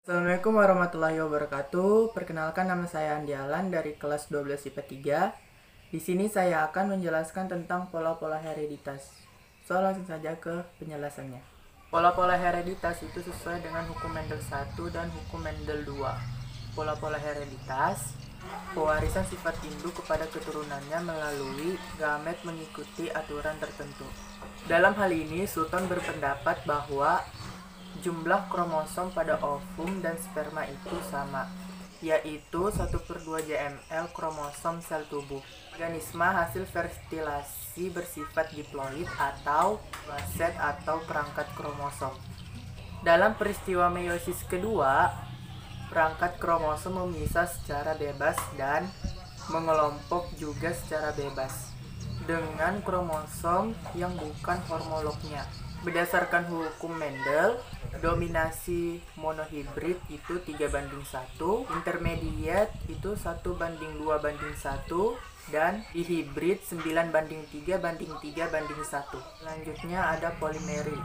Assalamualaikum warahmatullahi wabarakatuh. Perkenalkan, nama saya Andi Alan dari kelas 12 IPA 3. Di sini saya akan menjelaskan tentang pola-pola hereditas. So, langsung saja ke penjelasannya. Pola-pola hereditas itu sesuai dengan hukum Mendel 1 dan hukum Mendel 2. Pola-pola hereditas, pewarisan sifat induk kepada keturunannya melalui gamet mengikuti aturan tertentu. Dalam hal ini, Sutton berpendapat bahwa jumlah kromosom pada ovum dan sperma itu sama, yaitu 1/2 JML kromosom sel tubuh. Organisme hasil fertilasi bersifat diploid atau set atau perangkat kromosom. Dalam peristiwa meiosis kedua, perangkat kromosom memisah secara bebas dan mengelompok juga secara bebas dengan kromosom yang bukan homolognya. Berdasarkan hukum Mendel, dominasi monohibrid itu 3:1, intermediate itu 1:2:1, dan dihibrid 9:3:3:1. Selanjutnya ada polimeri,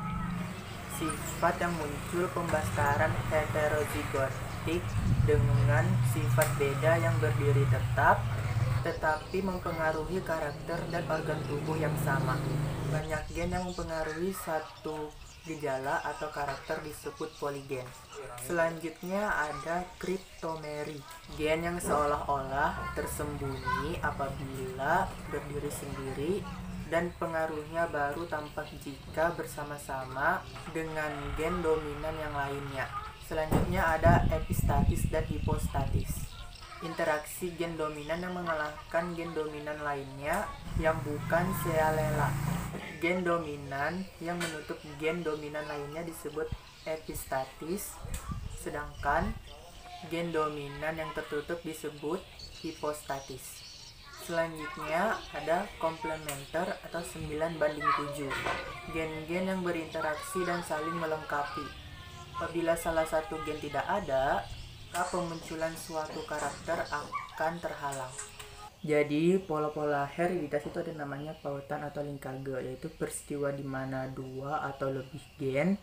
sifat yang muncul pembastaran heterozigotik dengan sifat beda yang berdiri tetap tetapi mempengaruhi karakter dan organ tubuh yang sama. Banyak gen yang mempengaruhi satu gejala atau karakter disebut poligen. Selanjutnya ada kriptomeri, gen yang seolah-olah tersembunyi apabila berdiri sendiri dan pengaruhnya baru tampak jika bersama-sama dengan gen dominan yang lainnya. Selanjutnya ada epistatis dan hipostatis, interaksi gen dominan yang mengalahkan gen dominan lainnya yang bukan sealela. Gen dominan yang menutup gen dominan lainnya disebut epistatis, sedangkan gen dominan yang tertutup disebut hipostatis. Selanjutnya ada komplementer atau 9:7, gen-gen yang berinteraksi dan saling melengkapi. Apabila salah satu gen tidak ada, maka pemunculan suatu karakter akan terhalang. Jadi pola-pola hereditas itu ada namanya pautan atau linkage, yaitu peristiwa di mana dua atau lebih gen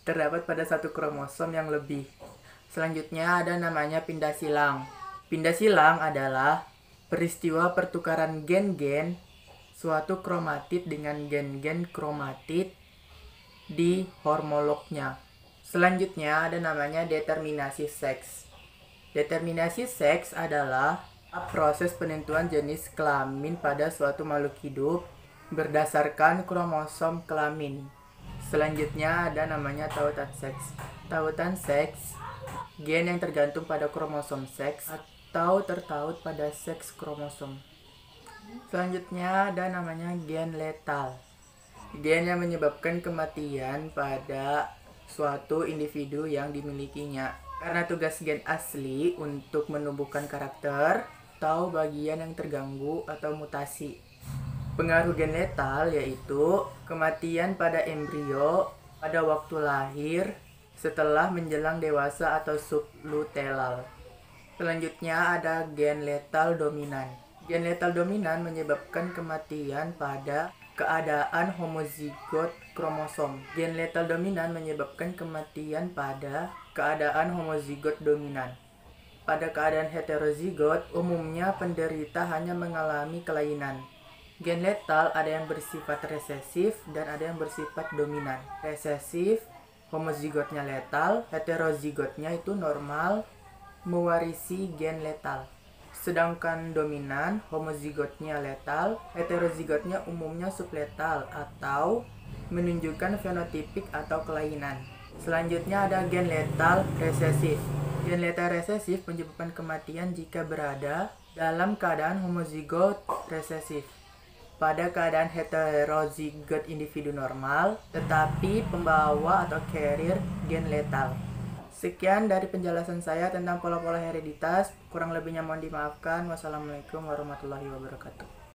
terdapat pada satu kromosom yang lebih. Selanjutnya ada namanya pindah silang. Pindah silang adalah peristiwa pertukaran gen-gen suatu kromatid dengan gen-gen kromatid di homolognya. Selanjutnya ada namanya determinasi seks. Determinasi seks adalah proses penentuan jenis kelamin pada suatu makhluk hidup berdasarkan kromosom kelamin. Selanjutnya ada namanya tautan seks. Tautan seks, gen yang tergantung pada kromosom seks atau tertaut pada seks kromosom. Selanjutnya ada namanya gen letal, gen yang menyebabkan kematian pada suatu individu yang dimilikinya. Karena tugas gen asli untuk menumbuhkan karakter atau bagian yang terganggu atau mutasi. Pengaruh gen letal yaitu kematian pada embrio pada waktu lahir setelah menjelang dewasa atau subluteal. Selanjutnya ada gen letal dominan. Gen letal dominan menyebabkan kematian pada keadaan homozigot kromosom. Gen letal dominan menyebabkan kematian pada keadaan homozigot dominan. Pada keadaan heterozigot, umumnya penderita hanya mengalami kelainan. Gen letal ada yang bersifat resesif dan ada yang bersifat dominan. Resesif, homozigotnya letal, heterozigotnya itu normal, mewarisi gen letal. Sedangkan dominan, homozigotnya letal, heterozigotnya umumnya subletal atau menunjukkan fenotipik atau kelainan. Selanjutnya ada gen letal resesif. Gen letal resesif menyebabkan kematian jika berada dalam keadaan homozigot resesif. Pada keadaan heterozigot individu normal, tetapi pembawa atau carrier gen letal. Sekian dari penjelasan saya tentang pola-pola hereditas. Kurang lebihnya mohon dimaafkan. Wassalamualaikum warahmatullahi wabarakatuh.